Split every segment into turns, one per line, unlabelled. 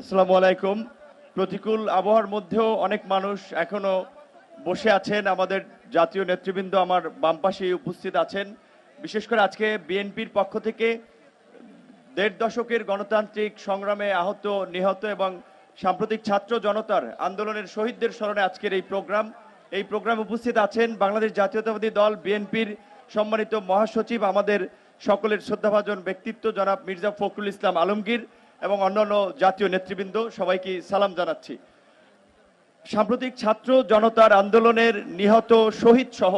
আসসালামু আলাইকুম। প্রতিকূল আবহাওয়ার মধ্যেও অনেক মানুষ এখনো বসে আছেন। আমাদের জাতীয় নেতৃবৃন্দ আমার বাম পাশে উপস্থিত আছেন। বিশেষ করে আজকে বিএনপির পক্ষ থেকে দেড় দশকের গণতান্ত্রিক সংগ্রামে আহত, নিহত এবং সাম্প্রতিক ছাত্র জনতার আন্দোলনের শহীদদের স্মরণে আজকের এই প্রোগ্রামে উপস্থিত আছেন বাংলাদেশ জাতীয়তাবাদী দল বিএনপির সম্মানিত মহাসচিব, আমাদের সকলের শ্রদ্ধাভাজন ব্যক্তিত্ব জনাব মির্জা ফখরুল ইসলাম আলমগীর এবং অন্যান্য জাতীয় নেতৃবৃন্দ। সবাইকে সালাম জানাচ্ছি। সাম্প্রতিক ছাত্র জনতার আন্দোলনের নিহত শহীদ সহ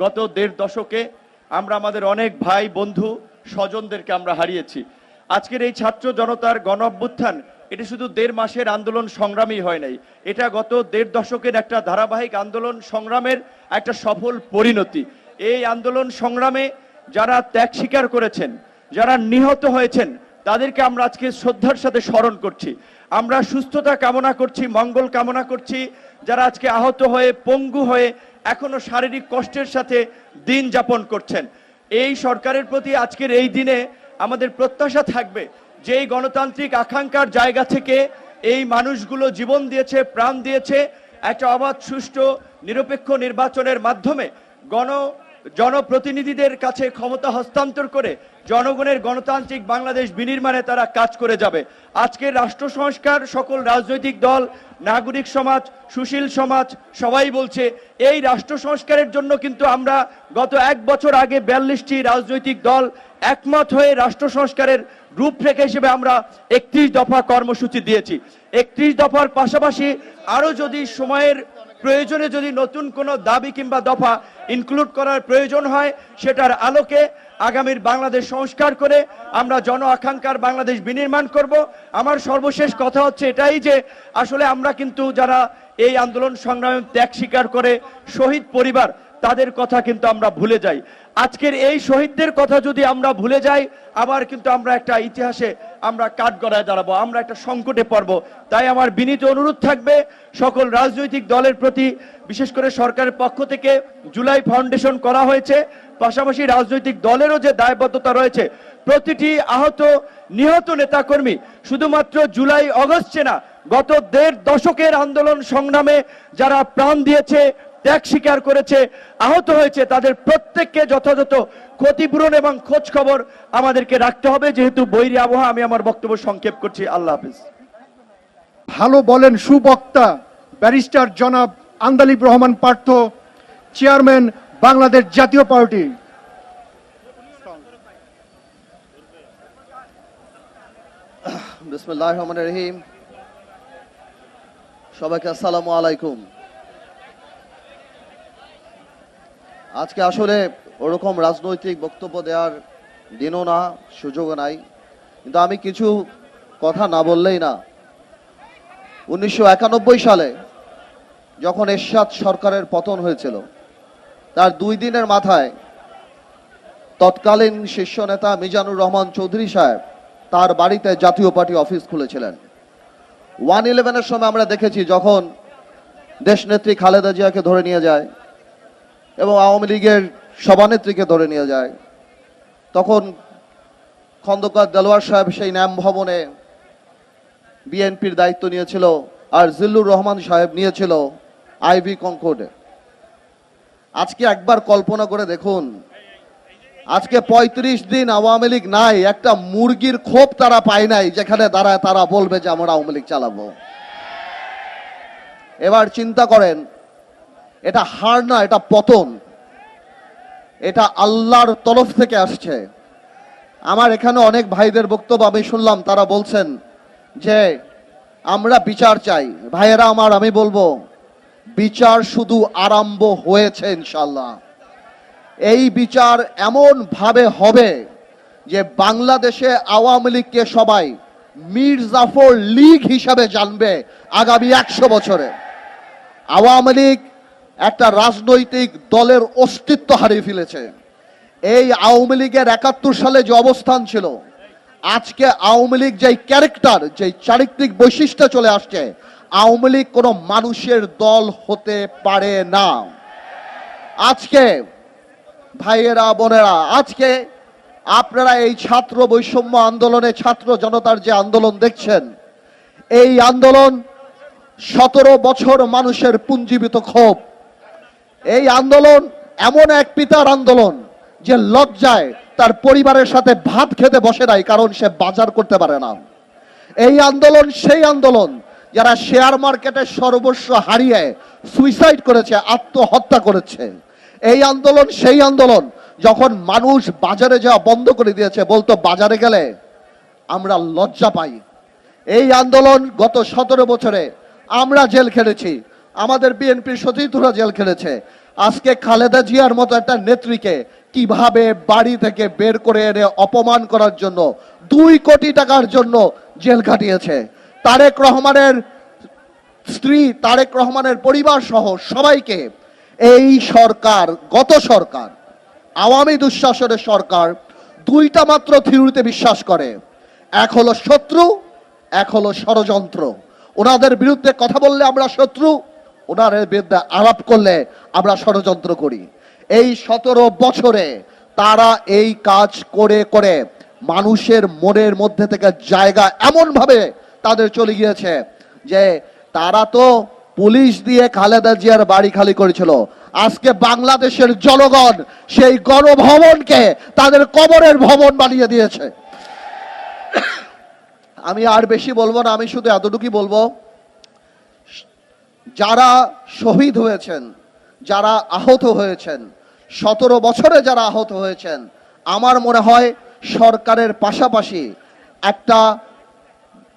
গত দেড় দশকে আমরা আমাদের অনেক ভাই বন্ধু স্বজনদেরকে আমরা হারিয়েছি। আজকের এই ছাত্র জনতার গণ অভ্যুত্থান এটি শুধু দেড় মাসের আন্দোলন সংগ্রামই হয় নাই, এটা গত দেড় দশকের একটা ধারাবাহিক আন্দোলন সংগ্রামের একটা সফল পরিণতি। এই আন্দোলন সংগ্রামে যারা ত্যাগ স্বীকার করেছেন, যারা নিহত হয়েছেন, তাদেরকে আমরা আজকে শ্রদ্ধার সাথে স্মরণ করছি। আমরা সুস্থতা কামনা করছি, মঙ্গল কামনা করছি। যারা আজকে আহত হয়ে, পঙ্গু হয়ে এখনো শারীরিক কষ্টের সাথে দিন যাপন করছেন, এই সরকারের প্রতি আজকের এই দিনে আমাদের প্রত্যাশা থাকবে যে এই গণতান্ত্রিক আকাঙ্ক্ষার জায়গা থেকে এই মানুষগুলো জীবন দিয়েছে, প্রাণ দিয়েছে, একটা অবাধ, সুষ্ঠু, নিরপেক্ষ নির্বাচনের মাধ্যমে জনপ্রতিনিধিদের কাছে ক্ষমতা হস্তান্তর করে জনগণের গণতান্ত্রিক বাংলাদেশ বিনির্মাণে তারা কাজ করে যাবে। আজকের রাষ্ট্র সংস্কার সকল রাজনৈতিক দল, নাগরিক সমাজ, সুশীল সমাজ সবাই বলছে এই রাষ্ট্র সংস্কারের জন্য কিন্তু আমরা গত এক বছর আগে 42টি রাজনৈতিক দল একমত হয়ে রাষ্ট্র সংস্কারের রূপরেখা হিসেবে আমরা 31 দফা কর্মসূচি দিয়েছি। 31 দফার পাশাপাশি আরো যদি সময়ের প্রয়োজনে যদি নতুন কোনো দাবি কিংবা দফা ইনক্লুড করার প্রয়োজন হয়, সেটার আলোকে আগামীর বাংলাদেশ সংস্কার করে আমরা জন আকাঙ্ক্ষার বাংলাদেশ বিনির্মাণ করব। আমার সর্বশেষ কথা হচ্ছে এটাই যে আসলে আমরা কিন্তু যারা এই আন্দোলন সংগ্রামে ত্যাগ স্বীকার করে শহীদ পরিবার, তাদের কথা কিন্তু আমরা ভুলে যাই। আজকের এই শহীদদের কথা যদি আমরা ভুলে যাই, আবার কিন্তু আমরা একটা ইতিহাসে আমরা কাঠগড়ায় দাঁড়াবো, আমরা একটা সংকটে পড়ব। তাই আমার বিনীত অনুরোধ থাকবে সকল রাজনৈতিক দলের প্রতি, বিশেষ করে সরকারের পক্ষ থেকে জুলাই ফাউন্ডেশন করা হয়েছে, পাশাপাশি রাজনৈতিক দলেরও যে দায়বদ্ধতা রয়েছে, প্রতিটি আহত নিহত নেতাকর্মী শুধুমাত্র জুলাই অগস্টে না, গত দেড় দশকের আন্দোলন সংগ্রামে যারা প্রাণ দিয়েছে, ত্যাগ স্বীকার করেছে, আহত হয়েছে, তাদের প্রত্যেককে যথাযথ ক্ষতিপূরণ এবং খোঁজ খবর আমাদেরকে রাখতে হবে। যেহেতু বৈরী আবহাওয়া, আমি আমার বক্তব্য সংক্ষেপ করছি। আল্লাহ হাফিজ।
ভালো বলেন সুবক্তা ব্যারিস্টার জনাব আন্দালিব রহমান পার্থ, চেয়ারম্যান বাংলাদেশ জাতীয় পার্টি।
বিসমিল্লাহির রহমানির রহিম। সবাইকে আসসালামু আলাইকুম। আজকে আসলে ওরকম রাজনৈতিক বক্তব্য দেওয়ার দিনও না, সুযোগও নাই, কিন্তু আমি কিছু কথা না বললেই না। 1991 সালে যখন এরশাদ সরকারের পতন হয়েছিল, তার 2 দিনের মাথায় তৎকালীন শীর্ষ নেতা মিজানুর রহমান চৌধুরী সাহেব তার বাড়িতে জাতীয় পার্টি অফিস খুলেছিলেন। 111-এর সময় আমরা দেখেছি যখন দেশনেত্রী খালেদা জিয়াকে ধরে নিয়ে যায় এবং আওয়ামী লীগের সভানেত্রীকে ধরে নিয়ে যায়, তখন খন্দকার দেলোয়ার সাহেব সেই ন্যাম ভবনে বিএনপির দায়িত্ব নিয়েছিল, আর জিল্লুর রহমান সাহেব নিয়েছিল আইভি কনকর্ডে। আজকে একবার কল্পনা করে দেখুন, আজকে 35 দিন আওয়ামী লীগ নাই, একটা মুরগির খোপ তারা পায় নাই যেখানে দাঁড়ায় তারা বলবে যে আমরা আওয়ামী লীগ চালাবো। এবার চিন্তা করেন, এটা হার না, এটা পতন, এটা আল্লাহর তরফ থেকে আসছে। আমার এখানে অনেক ভাইদের বক্তব্য আমি শুনলাম, তারা বলছেন যে আমরা বিচার চাই। ভাইয়েরা আমার, আমি বলবো বিচার শুধু আরম্ভ হয়েছে ইনশাল্লাহ। এই বিচার এমন ভাবে হবে যে বাংলাদেশে আওয়ামী লীগকে সবাই মীর জাফর লীগ হিসাবে জানবে আগামী 100 বছরে। আওয়ামী লীগ একটা রাজনৈতিক দলের অস্তিত্ব হারিয়ে ফেলেছে। এই আওয়ামী লীগের 71 সালে যে অবস্থান ছিল, আজকে আওয়ামী লীগ যেই ক্যারেক্টার, যেই চারিত্রিক বৈশিষ্ট্য চলে আসছে, আওয়ামী লীগ কোনো মানুষের দল হতে পারে না। আজকে ভাইয়েরা বোনেরা, আজকে আপনারা এই ছাত্র বৈষম্য আন্দোলনে ছাত্র জনতার যে আন্দোলন দেখছেন, এই আন্দোলন 17 বছর মানুষের পুঞ্জীবিত ক্ষোভ। এই আন্দোলন এমন এক পিতার আন্দোলন যে লজ্জায় তার পরিবারের সাথে ভাত খেতে বসে নাই, কারণ সে বাজার করতে পারে না। এই আন্দোলন সেই আন্দোলন যারা শেয়ার মার্কেটের সর্বস্ব হারিয়ে সুইসাইড করেছে, আত্মহত্যা করেছে। এই আন্দোলন সেই আন্দোলন যখন মানুষ বাজারে যাওয়া বন্ধ করে দিয়েছে, বলতো বাজারে গেলে আমরা লজ্জা পাই। এই আন্দোলন গত 17 বছরে আমরা জেল খেটেছি, আমাদের বিএনপির সতীর্থরা জেল খেটেছে। আজকে খালেদা জিয়ার মতো একটা নেত্রীকে কিভাবে বাড়ি থেকে বের করে এনে অপমান করার জন্য 2 কোটি টাকার জন্য জেল কাটিয়েছে। তারেক রহমানের স্ত্রী, তারেক রহমানের পরিবার সহ সবাইকে এই সরকার, গত সরকার, আওয়ামী দুঃশাসনের সরকার 2টা মাত্র থিওরিতে বিশ্বাস করে। এক হলো শত্রু, এক হলো ষড়যন্ত্র। ওনাদের বিরুদ্ধে কথা বললে আমরা শত্রু, ওনাদের বিরুদ্ধে আলাপ করলে আমরা ষড়যন্ত্র করি। এই 17 বছরে তারা এই কাজ করে করে মানুষের মনের মধ্যে থেকে জায়গা এমন ভাবে তাদের চলে গিয়েছে যে তারা তো পুলিশ দিয়ে খালেদা জিয়ার বাড়ি খালি করেছিল, আজকে বাংলাদেশের জনগণ সেই গণভবনকে তাদের কবরের ভবন বানিয়ে দিয়েছে। আমি আর বেশি বলবো না, আমি শুধু এতটুকুই বলবো, যারা শহীদ হয়েছেন, যারা আহত হয়েছেন, 17 বছরে যারা আহত হয়েছেন, আমার মনে হয় সরকারের পাশাপাশি একটা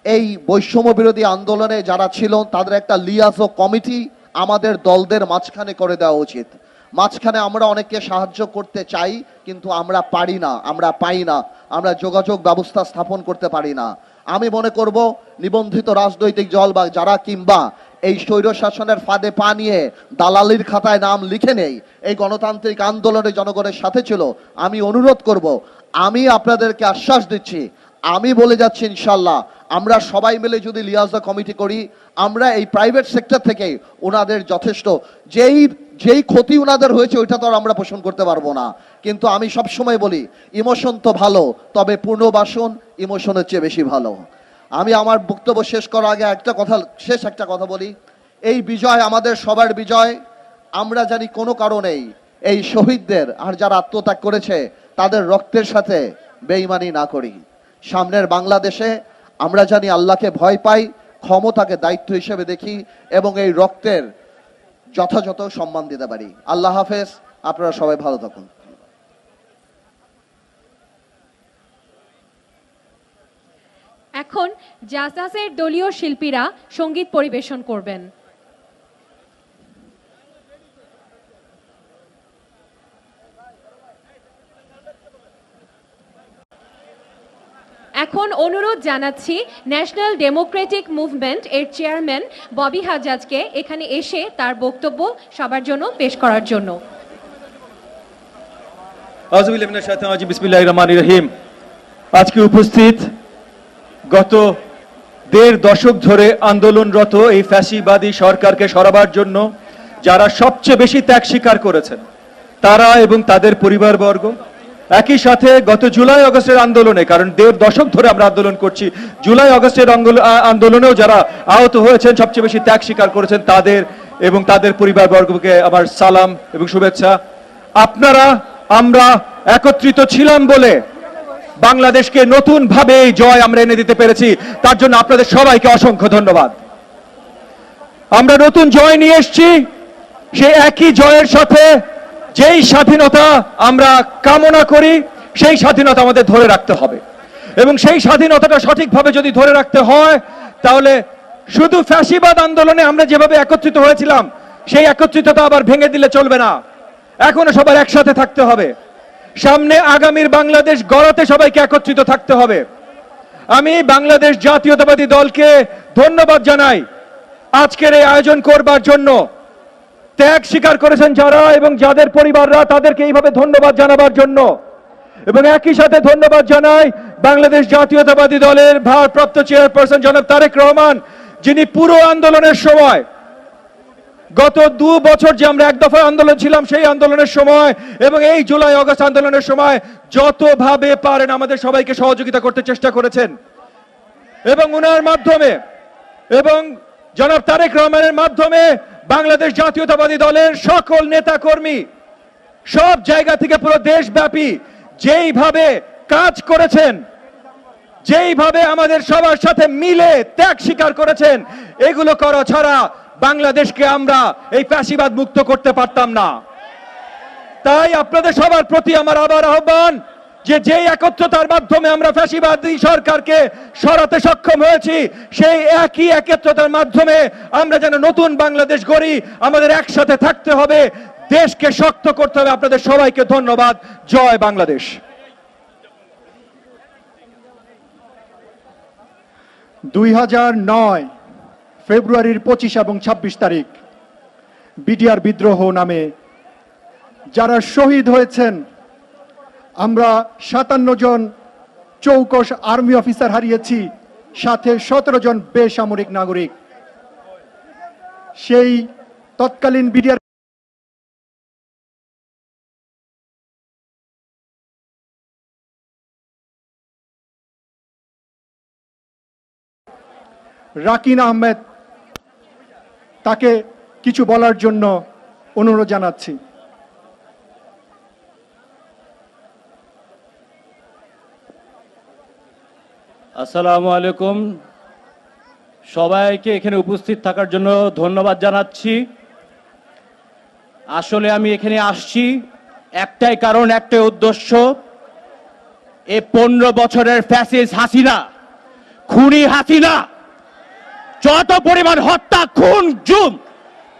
এই বৈষম্য বিরোধী আন্দোলনে যারা ছিল তাদের একটা লিয়াজো কমিটি আমাদের দলদের মাঝখানে করে দেওয়া উচিত। মাঝখানে আমরা অনেককে সাহায্য করতে চাই, কিন্তু আমরা পারি না, আমরা পাই না, আমরা যোগাযোগ ব্যবস্থা স্থাপন করতে পারি না। আমি মনে করব নিবন্ধিত রাজনৈতিক দল বা যারা কিংবা এই স্বৈর শাসনের ফাঁদে পা নিয়ে দালালির খাতায় নাম লিখে নেই, এই গণতান্ত্রিক আন্দোলনে জনগণের সাথে ছিল, আমি অনুরোধ করব, আমি আপনাদেরকে আশ্বাস দিচ্ছি, আমি বলে যাচ্ছি ইনশাল্লাহ আমরা সবাই মিলে যদি লিয়াজা কমিটি করি, আমরা এই প্রাইভেট সেক্টর থেকে ওনাদের যথেষ্ট যেই ক্ষতি ওনাদের হয়েছে ওইটা তো আর আমরা পোষণ করতে পারবো না। কিন্তু আমি সবসময় বলি ইমোশন তো ভালো, তবে পুনর্বাসন ইমোশনের চেয়ে বেশি ভালো। আমি আমার বক্তব্য শেষ করার আগে একটা কথা বলি, এই বিজয় আমাদের সবার বিজয়। আমরা জানি কোনো কারণেই এই শহীদদের আর যারা আত্মত্যাগ করেছে তাদের রক্তের সাথে বেঈমানি না করি। সামনের বাংলাদেশে আমরা জানি আল্লাহকে ভয় পাই, ক্ষমতাকে দায়িত্ব হিসেবে দেখি এবং এই রক্তের যথাযথ সম্মান দিতে পারি। আল্লাহ হাফেজ, আপনারা সবাই ভালো থাকুন।
এখন জাসাসের দলীয় শিল্পীরা সঙ্গীত পরিবেশন করবেন। এখন অনুরোধ জানাচ্ছি ন্যাশনাল ডেমোক্রেটিক মুভমেন্ট এর চেয়ারম্যান ববি হাজ্জাজকে এখানে এসে তার বক্তব্য সবার জন্য পেশ করার জন্য।
আউযুবিল্লাহি মিনাশ শাইতানির রাজিম, বিসমিল্লাহির রহমানির রহিম। আজকে উপস্থিত গত 1.5 দশক ধরে আন্দোলনরত এই ফ্যাসিবাদী সরকারকে সরাবার জন্য যারা সবচেয়ে বেশি ত্যাগ স্বীকার করেছেন তারা এবং তাদের পরিবারবর্গ, একই সাথে গত জুলাই আগস্টের আন্দোলনে, কারণ 1.5 দশক ধরে আমরা আন্দোলন করছি, জুলাই আগস্টের আন্দোলনেও যারা আহত হয়েছেন, সবচেয়ে বেশি ত্যাগ স্বীকার করেছেন তাদের এবং তাদের পরিবারবর্গকে আমার সালাম এবং শুভেচ্ছা। আপনারা আমরা একত্রিত ছিলাম বলে বাংলাদেশকে নতুন ভাবে এই জয় আমরা এনে দিতে পেরেছি, তার জন্য আপনাদের সবাইকে অসংখ্য ধন্যবাদ। আমরা নতুন জয় নিয়ে এসেছি, সেই একই জয়ের সাথে যেই স্বাধীনতা আমরা কামনা করি সেই স্বাধীনতা আমাদের ধরে রাখতে হবে এবং সেই স্বাধীনতাটা সঠিকভাবে যদি ধরে রাখতে হয় তাহলে শুধু ফ্যাসিবাদ আন্দোলনে আমরা যেভাবে একত্রিত হয়েছিলাম সেই একত্রিততা আবার ভেঙে দিলে চলবে না। এখনো সবার একসাথে থাকতে হবে, সামনে আগামীর বাংলাদেশ গড়াতে সবাইকে একত্রিত থাকতে হবে। আমি বাংলাদেশ জাতীয়তাবাদী দলকে ধন্যবাদ জানাই আজকের এই আয়োজন করবার জন্য। ত্যাগ স্বীকার করেছেন যারা এবং যাদের পরিবাররা, তাদেরকে এইভাবে ধন্যবাদ জানাবার জন্য। এবং একই সাথে ধন্যবাদ জানাই বাংলাদেশ জাতীয়তাবাদী দলের ভারপ্রাপ্ত চেয়ারপারসন জনাব তারেক রহমান, যিনি পুরো আন্দোলনের সময়, গত 2 বছর যে আমরা এক দফা আন্দোলন ছিলাম সেই আন্দোলনের সময় এবং এই জুলাই আগস্ট আন্দোলনের সময় যতভাবে পারেন আমাদের সবাইকে সহযোগিতা করতে চেষ্টা করেছেন এবং ওনার মাধ্যমে এবং জনাব তারেক রহমানের মাধ্যমে বাংলাদেশ জাতীয়তাবাদী দলের সকল নেতাকর্মী সব জায়গা থেকে পুরো দেশব্যাপী যেইভাবে কাজ করেছেন, যেইভাবে আমাদের সবার সাথে মিলে ত্যাগ স্বীকার করেছেন, এগুলো করা ছাড়া বাংলাদেশকে আমরা এই ফ্যাসিবাদ মুক্ত করতে পারতাম না। তাই আপনাদের সবার প্রতি আমার আবার আহ্বান যে যেই একত্রতার মাধ্যমে আমরা ফ্যাসিবাদী সরকারকে সরাতে সক্ষম হয়েছি, সেই একই একত্রতার মাধ্যমে আমরা যেন নতুন বাংলাদেশ গড়ি। আমাদের একসাথে থাকতে হবে, দেশকে শক্ত করতে হবে। আপনাদের সবাইকে ধন্যবাদ। জয় বাংলাদেশ।
2009 ফেব্রুয়ারির 25 এবং 26 তারিখ বিডিআর বিদ্রোহ নামে যারা শহীদ হয়েছেন, আমরা 57 জন চৌকস আর্মি অফিসার হারিয়েছি, সাথে 17 জন বেসামরিক নাগরিক। সেই তৎকালীন বিডিআর রাকিন আহমেদ, তাকে কিছু বলার জন্য অনুরোধ জানাচ্ছি।
আসসালামু আলাইকুম, সবাইকে এখানে উপস্থিত থাকার জন্য ধন্যবাদ জানাচ্ছি। আসলে আমি এখানে আসছি একটাই কারণ, একটাই উদ্দেশ্য। এই 15 বছরের ফ্যাসিস্ট হাসিনা, খুনি হাসিনা যত পরিমাণ হত্যা, খুন,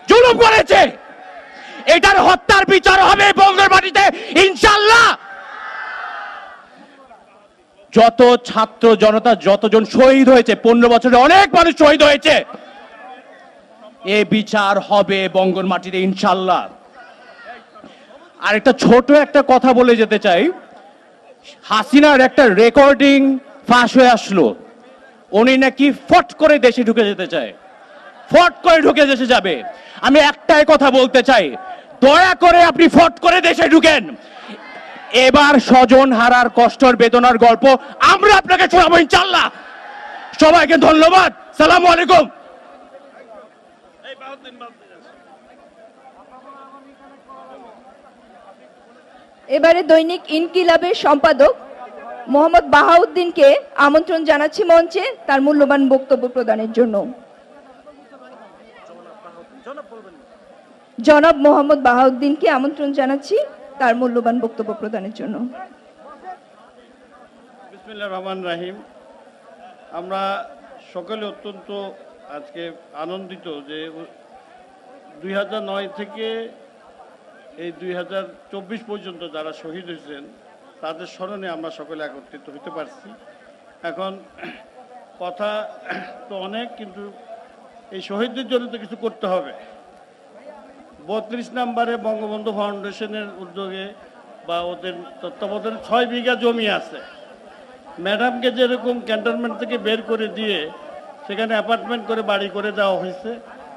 জুলুম করেছে, এটার হত্যার বিচার হবে বঙ্গের মাটিতে ইনশাআল্লাহ। যত ছাত্র জনতা, যতজন শহীদ হয়েছে, 15 বছরে অনেক মানুষ শহীদ হয়েছে, এ বিচার হবে বঙ্গের মাটিতে ইনশাআল্লাহ। আর একটা ছোট একটা কথা বলে যেতে চাই, হাসিনার একটা রেকর্ডিং ফাঁস হয়ে আসলো, উনি নাকি ফট করে দেশে ঢুকে যেতে চায়, ফট করে ঢুকে দেশে যাবে। আমি একটাই কথা বলতে চাই, দয়া করে আপনি ফট করে দেশে ঢুকেন। এবার স্বজন হারার কষ্টের বেদনার গল্প আমরা আপনাকে শোনাবো ইনশাআল্লাহ। সবাইকে ধন্যবাদ। সালামু আলাইকুম।
এবারে দৈনিক ইনকিলাবের সম্পাদক মোহাম্মদ বাহাউদ্দিনকে আমন্ত্রণ জানাচ্ছি মঞ্চে তার মূল্যবান বক্তব্য প্রদানের জন্য। জনাব মোহাম্মদ বাহাউদ্দিনকে আমন্ত্রণ জানাচ্ছি তার মূল্যবান বক্তব্য প্রদানের জন্য।
বিসমিল্লাহির রহমানির রহিম। আমরা সকলে অত্যন্ত আজকে আনন্দিত যে 2009 থেকে এই 2024 পর্যন্ত যারা শহীদ হয়েছেন তাদের স্মরণে আমরা সকলে একত্রিত হতে পারছি। এখন কথা তো অনেক, কিন্তু এই শহীদদের জন্য তো কিছু করতে হবে। 32 নম্বরে বঙ্গবন্ধু ফাউন্ডেশনের উদ্যোগে বা ওদের তত্ত্বাবধানে 6 বিঘা জমি আছে। ম্যাডামকে যেরকম ক্যান্টনমেন্ট থেকে বের করে দিয়ে সেখানে অ্যাপার্টমেন্ট করে বাড়ি করে দেওয়া হয়েছে,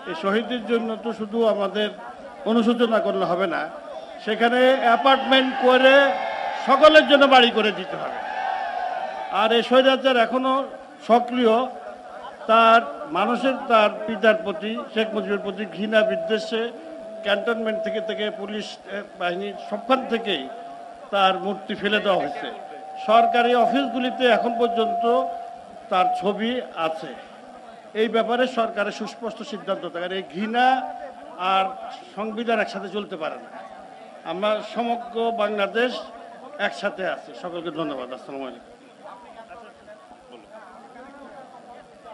এই শহীদদের জন্য তো শুধু আমাদের অনুশোচনা করলে হবে না, সেখানে অ্যাপার্টমেন্ট করে সকলের জন্য বাড়ি করে দিতে হবে। আর এই স্বৈরাচার এখনও সক্রিয়, তার মানুষের তার পিতার প্রতি, শেখ মুজিবের প্রতি ঘৃণা বিদ্বেষে ক্যান্টনমেন্ট থেকে পুলিশ বাহিনীর সবখান থেকেই তার মূর্তি ফেলে দেওয়া হয়েছে। সরকারি অফিসগুলিতে এখন পর্যন্ত তার ছবি আছে। এই ব্যাপারে সরকারের সুস্পষ্ট সিদ্ধান্ত থাকে। এই ঘৃণা আর সংবিধান একসাথে চলতে পারে না। আমরা সমগ্র বাংলাদেশ একসাথে আছি। সকলকে ধন্যবাদ। আসসালামু আলাইকুম।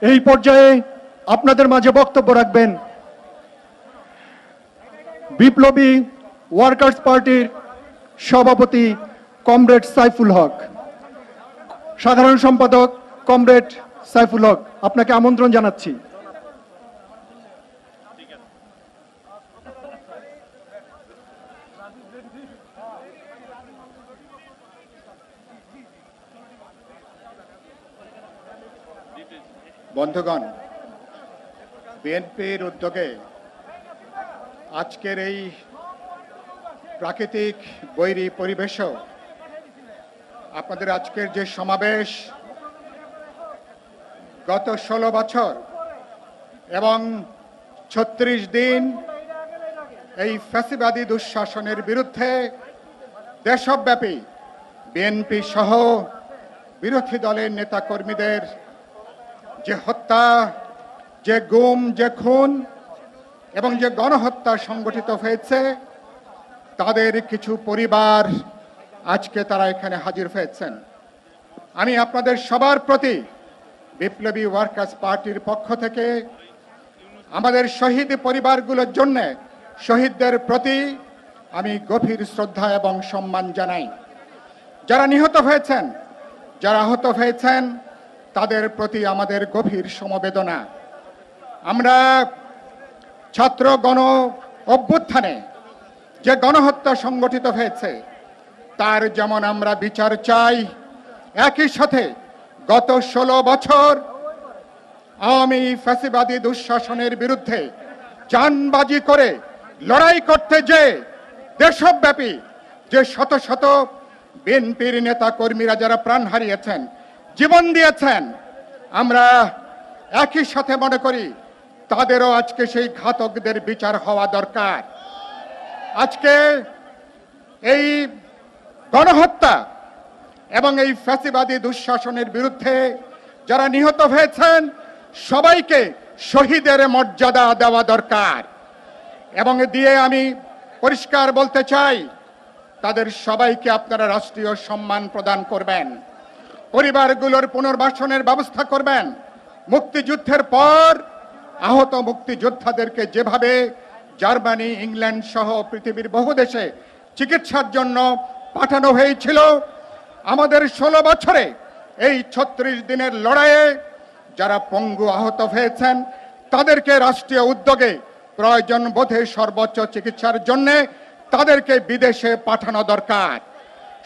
এই পর্যায়ে আপনাদের মাঝে বক্তব্য রাখবেন বিপ্লবী ওয়ার্কার্স পার্টির সভাপতি কমরেড সাইফুল হক, সাধারণ সম্পাদক কমরেড সাইফুল হক, আপনাকে আমন্ত্রণ জানাচ্ছি।
বন্ধুগণ, বিএনপির উদ্যোগে আজকের এই প্রাকৃতিক বৈরী পরিবেশও আপনাদের আজকের যে সমাবেশ, গত 16 বছর এবং 36 দিন এই ফ্যাসিবাদী দুঃশাসনের বিরুদ্ধে দেশব্যাপী বিএনপি সহ বিরোধী দলের নেতাকর্মীদের যে হত্যা, যে গুম, যে খুন এবং যে গণহত্যা সংগঠিত হয়েছে, তাদের কিছু পরিবার আজকে তারা এখানে হাজির হয়েছেন। আমি আপনাদের সবার প্রতি বিপ্লবী ওয়ার্কার্স পার্টির পক্ষ থেকে আমাদের শহীদ পরিবারগুলোর জন্য শহীদদের প্রতি আমি গভীর শ্রদ্ধা এবং সম্মান জানাই। যারা নিহত হয়েছেন, যারা আহত হয়েছেন, তাদের প্রতি আমাদের গভীর সমবেদনা। আমরা ছাত্র গণ অভ্যুত্থানে যে গণহত্যা সংগঠিত হয়েছে তার যেমন আমরা বিচার চাই, একই সাথে গত 16 বছর আওয়ামী ফ্যাসিবাদী দুঃশাসনের বিরুদ্ধে জানবাজি করে লড়াই করতে যে দেশব্যাপী যে শত শত বিএনপির নেতা কর্মীরা যারা প্রাণ হারিয়েছেন, জীবন দিয়েছেন, আমরা একই সাথে মনে করি তাদেরও আজকে সেই ঘাতকদের বিচার হওয়া দরকার। আজকে এই গণহত্যা এবং এই ফ্যাসিবাদী দুঃশাসনের বিরুদ্ধে যারা নিহত হয়েছেন সবাইকে শহীদের মর্যাদা দেওয়া দরকার এবং দিয়ে আমি পরিষ্কার বলতে চাই, তাদের সবাইকে আপনারা রাষ্ট্রীয় সম্মান প্রদান করবেন, পরিবারগুলোর পুনর্বাসনের ব্যবস্থা করবেন। মুক্তিযুদ্ধের পর আহত মুক্তিযোদ্ধাদেরকে যেভাবে জার্মানি, ইংল্যান্ড সহ পৃথিবীর বহু দেশে চিকিৎসার জন্য পাঠানো হয়েছিল, আমাদের 16 বছরে এই 36 দিনের লড়াইয়ে যারা পঙ্গু আহত হয়েছেন তাদেরকে রাষ্ট্রীয় উদ্যোগে প্রয়োজন বোধে সর্বোচ্চ চিকিৎসার জন্য তাদেরকে বিদেশে পাঠানো দরকার।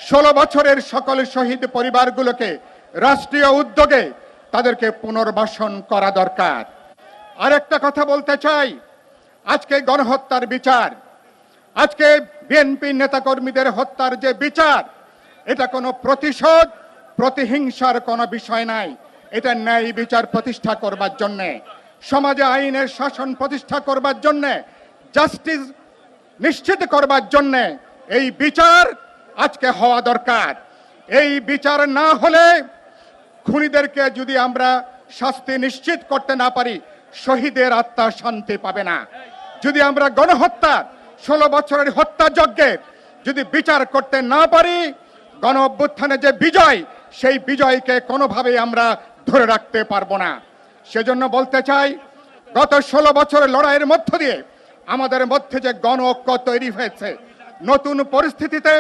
16 বছরের সকল শহীদ পরিবারগুলোকে রাষ্ট্রীয় উদ্যোগে তাদেরকে পুনর্বাসন করা দরকার। আরেকটা কথা বলতে চাই, আজকে গণহত্যার বিচার, আজকে বিএনপি নেতাকর্মীদের হত্যার যে বিচার, এটা কোনো প্রতিশোধ, প্রতিহিংসার কোনো বিষয় নাই। এটা ন্যায় বিচার প্রতিষ্ঠা করবার জন্যে, সমাজে আইনের শাসন প্রতিষ্ঠা করবার জন্যে, জাস্টিস নিশ্চিত করবার জন্যে এই বিচার আজকে হওয়া দরকার। এই বিচার না হলে খুনিদেরকে যদি আমরা শাস্তি নিশ্চিত করতে না পারি, শহীদের আত্মা শান্তি পাবে না। যদি আমরা গণহত্যা 16 বছরের হত্যাযজ্ঞের যদি বিচার করতে না পারি, গণ অভ্যুত্থানে যে বিজয়, সেই বিজয়কে কোনোভাবেই আমরা ধরে রাখতে পারবো না। সেজন্য বলতে চাই, গত 16 বছরের লড়াইয়ের মধ্য দিয়ে আমাদের মধ্যে যে গণ ঐক্য তৈরি হয়েছে, নতুন পরিস্থিতিতে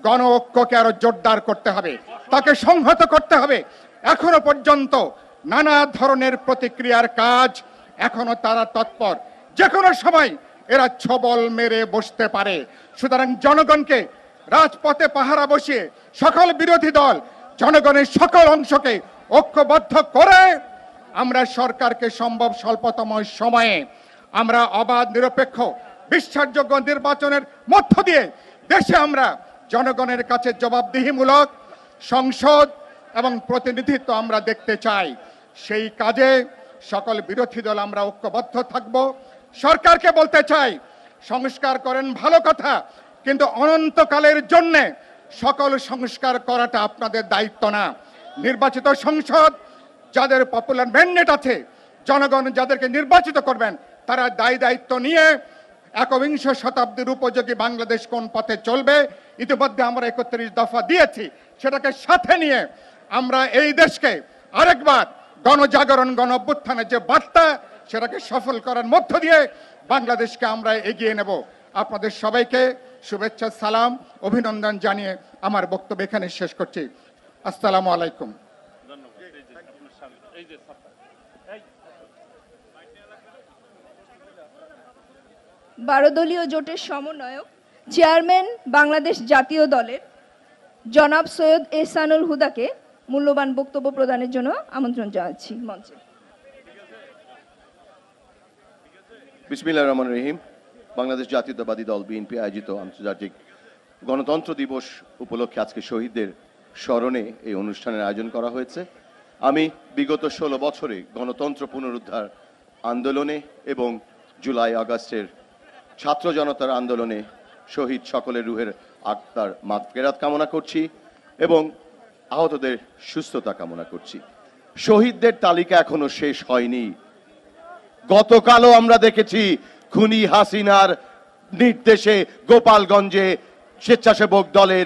গণ ঐক্যকে আরো জোরদার করতে হবে, তাকে সংহত করতে হবে। এখনো পর্যন্ত নানা ধরনের প্রতিক্রিয়ার কাজ এখনো তারা তৎপর, যে কোনো সময় এরা ছবল মেরে বসতে পারে। সুতরাং জনগণকে রাজপথে পাহারা বসিয়ে সকল বিরোধী দল জনগণের সকল অংশকে ঐক্যবদ্ধ করে আমরা সরকারকে সম্ভব স্বল্পতম সময়ে আমরা অবাধ, নিরপেক্ষ, বিশ্বাসযোগ্য নির্বাচনের মধ্য দিয়ে দেশে আমরা জনগণের কাছে জবাবদিহিমূলক সংসদ এবং প্রতিনিধিত্ব আমরা দেখতে চাই। সেই কাজে সকল বিরোধী দল আমরা ঐক্যবদ্ধ থাকব। সরকারকে বলতে চাই, সংস্কার করেন ভালো কথা, কিন্তু অনন্তকালের জন্য সকল সংস্কার করাটা আপনাদের দায়িত্ব না। নির্বাচিত সংসদ, যাদের পপুলার ম্যান্ডেট আছে, জনগণ যাদেরকে নির্বাচিত করবেন, তারা দায়িত্ব নিয়ে একবিংশ শতাব্দীর উপযোগী বাংলাদেশ কোন পথে চলবে, ইতিমধ্যে আমরা 31 দফা দিয়েছি, সেটাকে সাথে নিয়ে আমরা এই দেশকে আরেকবার গণজাগরণ, গণ অভ্যুত্থানের যে বার্তা, সেটাকে সফল করার মধ্য দিয়ে বাংলাদেশকে আমরা এগিয়ে নেব। আপনাদের সবাইকে শুভেচ্ছা, সালাম, অভিনন্দন জানিয়ে আমার বক্তব্য এখানে শেষ করছি। আসসালামু আলাইকুম।
12 দলীয় জোটের সমন্বয়ক, চেয়ারম্যান বাংলাদেশ জাতীয় দলের জনাব সৈয়দ এহসানুল হুদাকে মূল্যবান বক্তব্য প্রদানের জন্য আমন্ত্রণ জানাচ্ছি মঞ্চে।
বিসমিল্লাহির রহমানির রহিম। বাংলাদেশ জাতীয়তাবাদী দল বিএনপি আয়োজিত আন্তর্জাতিক গণতন্ত্র দিবস উপলক্ষে আজকে শহীদদের স্মরণে এই অনুষ্ঠানের আয়োজন করা হয়েছে। আমি বিগত 16 বছরে গণতন্ত্র পুনরুদ্ধার আন্দোলনে এবং জুলাই আগস্টের ছাত্র জনতার আন্দোলনে শহীদ সকলের রুহের আত্মার মাগফিরাত কামনা করছি এবং আহতদের সুস্থতা কামনা করছি। শহীদদের তালিকা এখনো শেষ হয়নি। গতকালও আমরা দেখেছি খুনি হাসিনার নির্দেশে গোপালগঞ্জে স্বেচ্ছাসেবক দলের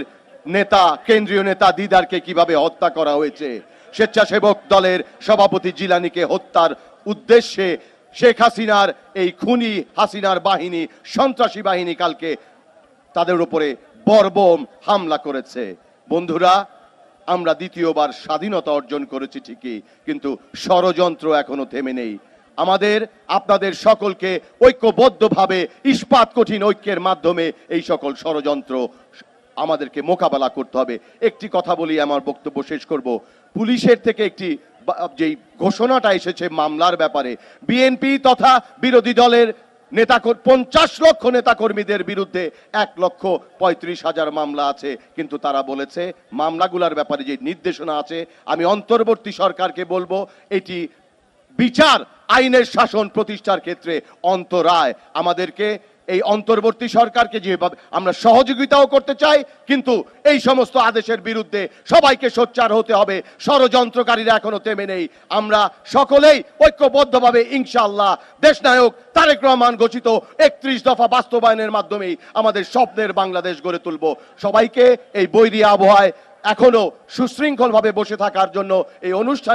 নেতা, কেন্দ্রীয় নেতা দিদারকে কিভাবে হত্যা করা হয়েছে। স্বেচ্ছাসেবক দলের সভাপতি জিলানিকে হত্যার উদ্দেশ্যে শেখ হাসিনার এই খুনি হাসিনার বাহিনী, সন্ত্রাসী বাহিনী কালকে তাদের উপরে বর্বর হামলা করেছে। বন্ধুরা, আমরা দ্বিতীয়বার স্বাধীনতা অর্জন করেছি ঠিকই, কিন্তু ষড়যন্ত্র এখনো থেমে নেই। আমাদের আপনাদের সকলকে ঐক্যবদ্ধভাবে ইস্পাত কঠিন ঐক্যের মাধ্যমে এই সকল ষড়যন্ত্র আমাদেরকে মোকাবেলা করতে হবে। একটি কথা বলি, আমার বক্তব্য শেষ করব। পুলিশের থেকে একটি যেই ঘোষণাটা এসেছে মামলার ব্যাপারে, বিএনপি তথা বিরোধী দলের নেতা 50 লক্ষ নেতাকর্মীদের বিরুদ্ধে 1,35,000 মামলা আছে, কিন্তু তারা বলেছে মামলাগুলোর ব্যাপারে যে নির্দেশনা আছে, আমি অন্তর্বর্তী সরকারকে বলবো এটি বিচার আইনের শাসন প্রতিষ্ঠার ক্ষেত্রে অন্তরায়। আমাদেরকে এই অন্তর্বর্তী সরকারকে যেভাবে আমরা সহযোগিতাও করতে চাই, কিন্তু এই সমস্ত আদেশের বিরুদ্ধে সবাইকে সোচ্চার হতে হবে। ষড়যন্ত্রকারীরা এখনো থেমে নেই। আমরা সকলেই ঐক্যবদ্ধভাবে ইনশাআল্লাহ দেশনায়ক তারেক রহমান ঘোষিত 31 দফা বাস্তবায়নের মাধ্যমেই আমাদের স্বপ্নের বাংলাদেশ গড়ে তুলব। সবাইকে এই বৈরী আবহাওয়ায় এখনো সুশৃঙ্খলভাবে বসে থাকার জন্য এই অনুষ্ঠান